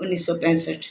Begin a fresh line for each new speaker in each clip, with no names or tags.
1965।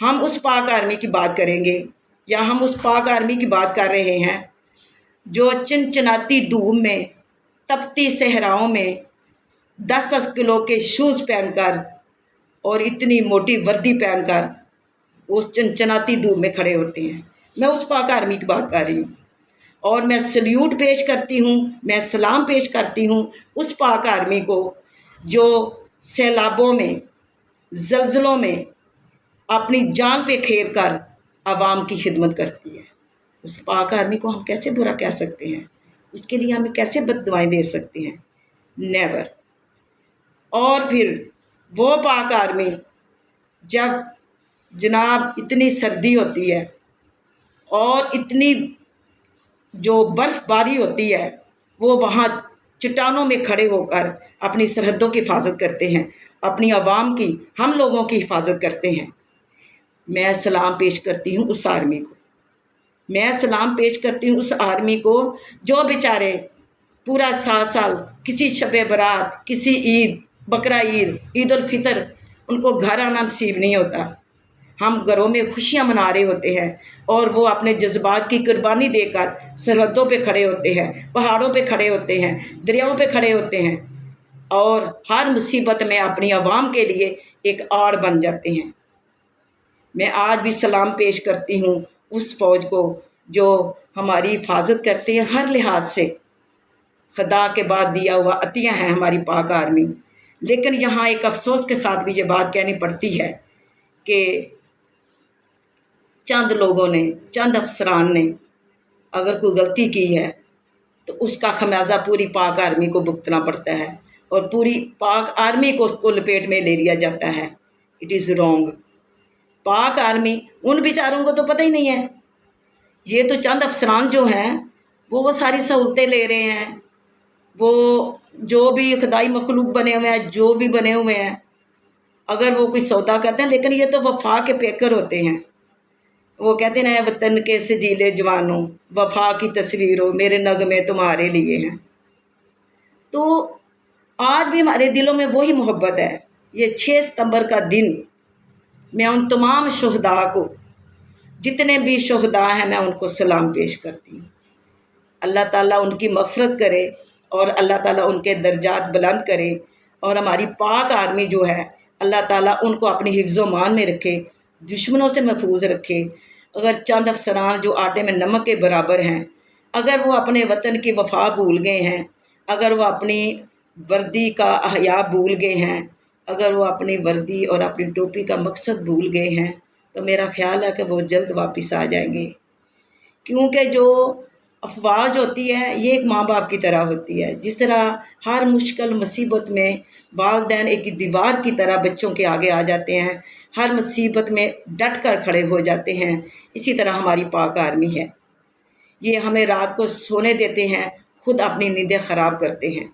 ہم اس پاک آرمی کی بات کریں گے، یا ہم اس پاک آرمی کی بات کر رہے ہیں جو چنچناتی دھوپ میں، تپتی صحراؤں میں 10 کلو کے شوز پہن کر اور اتنی موٹی وردی پہن کر اس چنچناتی دھوپ میں کھڑے ہوتے ہیں۔ میں اس پاک آرمی کی بات کر رہی ہوں، اور میں سلیوٹ پیش کرتی ہوں، میں سلام پیش کرتی ہوں اس پاک آرمی کو جو سیلابوں میں، زلزلوں میں اپنی جان پہ کھیل کر عوام کی خدمت کرتی ہے۔ اس پاک آرمی کو ہم کیسے برا کہہ سکتے ہیں؟ اس کے لیے ہمیں کیسے بد دعائیں دے سکتے ہیں؟ نیور۔ اور پھر وہ پاک آرمی جب جناب اتنی سردی ہوتی ہے اور اتنی جو برف باری ہوتی ہے، وہ وہاں چٹانوں میں کھڑے ہو کر اپنی سرحدوں کی حفاظت کرتے ہیں، اپنی عوام کی، ہم لوگوں کی حفاظت کرتے ہیں۔ میں سلام پیش کرتی ہوں اس آرمی کو، میں سلام پیش کرتی ہوں اس آرمی کو جو بیچارے پورا سال کسی شب برات، کسی عید، بقرہ عید، عید الفطر ان کو گھر آنا نصیب نہیں ہوتا۔ ہم گھروں میں خوشیاں منا رہے ہوتے ہیں اور وہ اپنے جذبات کی قربانی دے کر سرحدوں پہ کھڑے ہوتے ہیں، پہاڑوں پہ کھڑے ہوتے ہیں، دریاؤں پہ کھڑے ہوتے ہیں، اور ہر مصیبت میں اپنی عوام کے لیے ایک آڑ بن جاتے ہیں۔ میں آج بھی سلام پیش کرتی ہوں اس فوج کو جو ہماری حفاظت کرتے ہیں ہر لحاظ سے۔ خدا کے بعد دیا ہوا عطیہ ہے ہماری پاک آرمی۔ لیکن یہاں ایک افسوس کے ساتھ بھی یہ بات کہنی پڑتی ہے کہ چند لوگوں نے، چند افسران نے اگر کوئی غلطی کی ہے تو اس کا خمیازہ پوری پاک آرمی کو بھگتنا پڑتا ہے، اور پوری پاک آرمی کو اس کو لپیٹ میں لے لیا جاتا ہے۔ It is wrong. پاک آرمی، ان بیچاروں کو تو پتہ ہی نہیں ہے، یہ تو چند افسران جو ہیں وہ ساری سہولتیں لے رہے ہیں، وہ جو بھی خدائی مخلوق بنے ہوئے ہیں، جو بھی بنے ہوئے ہیں، اگر وہ کوئی سودا کرتے ہیں، لیکن یہ تو وفا کے پیکر ہوتے ہیں۔ وہ کہتے ہیں وطن کے سجیلے جوانوں، وفا کی تصویروں، میرے نغمے تمہارے لیے ہیں۔ تو آج بھی ہمارے دلوں میں وہی محبت ہے۔ یہ 6 ستمبر کا دن میں ان تمام شہداء کو، جتنے بھی شہداء ہیں، میں ان کو سلام پیش کرتی ہوں۔ اللہ تعالیٰ ان کی مغفرت کرے اور اللہ تعالیٰ ان کے درجات بلند کرے، اور ہماری پاک آرمی جو ہے اللہ تعالیٰ ان کو اپنی حفظ و مان میں رکھے، دشمنوں سے محفوظ رکھے۔ اگر چند افسران جو آٹے میں نمک کے برابر ہیں، اگر وہ اپنے وطن کی وفا بھول گئے ہیں، اگر وہ اپنی وردی کا احیا بھول گئے ہیں، اگر وہ اپنی وردی اور اپنی ٹوپی کا مقصد بھول گئے ہیں، تو میرا خیال ہے کہ وہ جلد واپس آ جائیں گے۔ کیونکہ جو افواج ہوتی ہے یہ ایک ماں باپ کی طرح ہوتی ہے۔ جس طرح ہر مشکل مصیبت میں والدین ایک دیوار کی طرح بچوں کے آگے آ جاتے ہیں، ہر مصیبت میں ڈٹ کر کھڑے ہو جاتے ہیں، اسی طرح ہماری پاک آرمی ہے۔ یہ ہمیں رات کو سونے دیتے ہیں، خود اپنی نیندیں خراب کرتے ہیں۔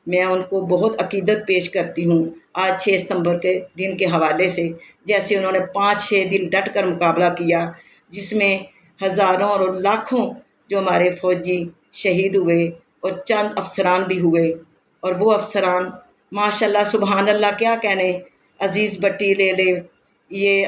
میں ان کو بہت عقیدت پیش کرتی ہوں آج 6 ستمبر کے دن کے حوالے سے، جیسے انہوں نے 5-6 دن ڈٹ کر مقابلہ کیا، جس میں ہزاروں اور لاکھوں جو ہمارے فوجی شہید ہوئے اور چند افسران بھی ہوئے۔ اور وہ افسران ماشاءاللہ سبحان اللہ کیا کہنے، عزیز بٹی لے لے، یہ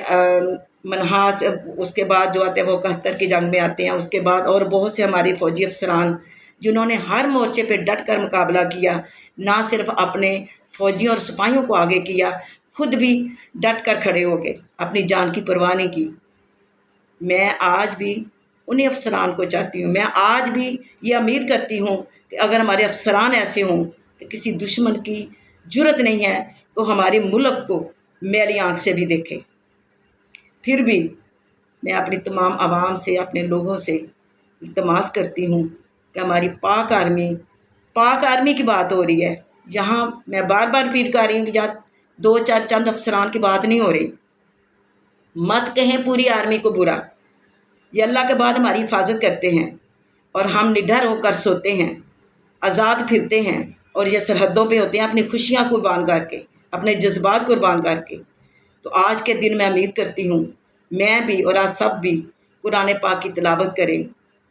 منہاس، اس کے بعد جو آتے ہیں وہ 71 کی جنگ میں آتے ہیں، اس کے بعد اور بہت سے ہمارے فوجی افسران جنہوں نے ہر مورچے پہ ڈٹ کر مقابلہ کیا، نہ صرف اپنے فوجیوں اور سپاہیوں کو آگے کیا، خود بھی ڈٹ کر کھڑے ہو گئے، اپنی جان کی پرواہ نہیں کی۔ میں آج بھی انہیں افسران کو چاہتی ہوں، میں آج بھی یہ امید کرتی ہوں کہ اگر ہمارے افسران ایسے ہوں تو کسی دشمن کی جرت نہیں ہے تو ہمارے ملک کو میلی آنکھ سے بھی دیکھے۔ پھر بھی میں اپنی تمام عوام سے، اپنے لوگوں سے التماس کرتی ہوں کہ ہماری پاک آرمی کی بات ہو رہی ہے، یہاں میں بار بار ریپیٹ کر رہی ہوں کہ جہاں 2-4 چند افسران کی بات نہیں ہو رہی۔ مت کہیں پوری آرمی کو برا، یہ اللہ کے بعد ہماری حفاظت کرتے ہیں، اور ہم نڈر ہو کر سوتے ہیں، آزاد پھرتے ہیں، اور یہ سرحدوں پہ ہوتے ہیں اپنی خوشیاں قربان کر کے، اپنے جذبات قربان کر کے۔ تو آج کے دن میں امید کرتی ہوں میں بھی اور آپ سب بھی قرآن پاک کی تلاوت کریں،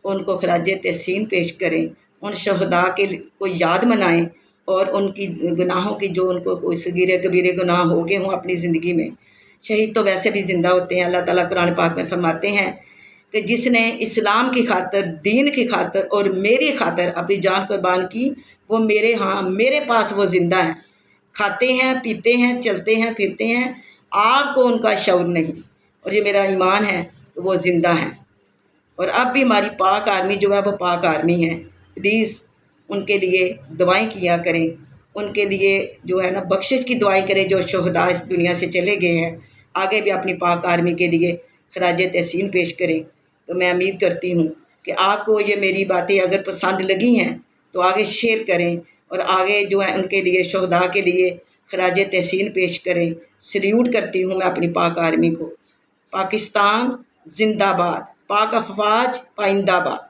ان کو خراج تحسین پیش کریں، ان شہداء کو یاد منائیں، اور ان کی گناہوں کی جو ان کو کوئی صغیرے کبیرے گناہ ہو گئے ہوں اپنی زندگی میں، شہید تو ویسے بھی زندہ ہوتے ہیں۔ اللہ تعالیٰ قرآن پاک میں فرماتے ہیں کہ جس نے اسلام کی خاطر، دین کی خاطر اور میری خاطر اپنی جان قربان کی، وہ میرے ہاں، میرے پاس وہ زندہ ہیں، کھاتے ہیں، پیتے ہیں، چلتے ہیں، پھرتے ہیں، آپ کو ان کا شعور نہیں، اور یہ میرا ایمان ہے کہ وہ زندہ ہیں۔ اور اب بھی ہماری پاک آرمی جو ہے وہ پاک آرمی ہے، پلیز ان کے لیے دعائیں کیا کریں، ان کے لیے جو ہے نا بخشش کی دعائیں کریں، جو شہداء اس دنیا سے چلے گئے ہیں، آگے بھی اپنی پاک آرمی کے لیے خراج تحسین پیش کریں۔ تو میں امید کرتی ہوں کہ آپ کو یہ میری باتیں اگر پسند لگی ہیں تو آگے شیئر کریں، اور آگے جو ہے ان کے لیے، شہداء کے لیے خراج تحسین پیش کریں۔ سلیوٹ کرتی ہوں میں اپنی پاک آرمی کو۔ پاکستان زندہ باد، پاک افواج پائندہ باد۔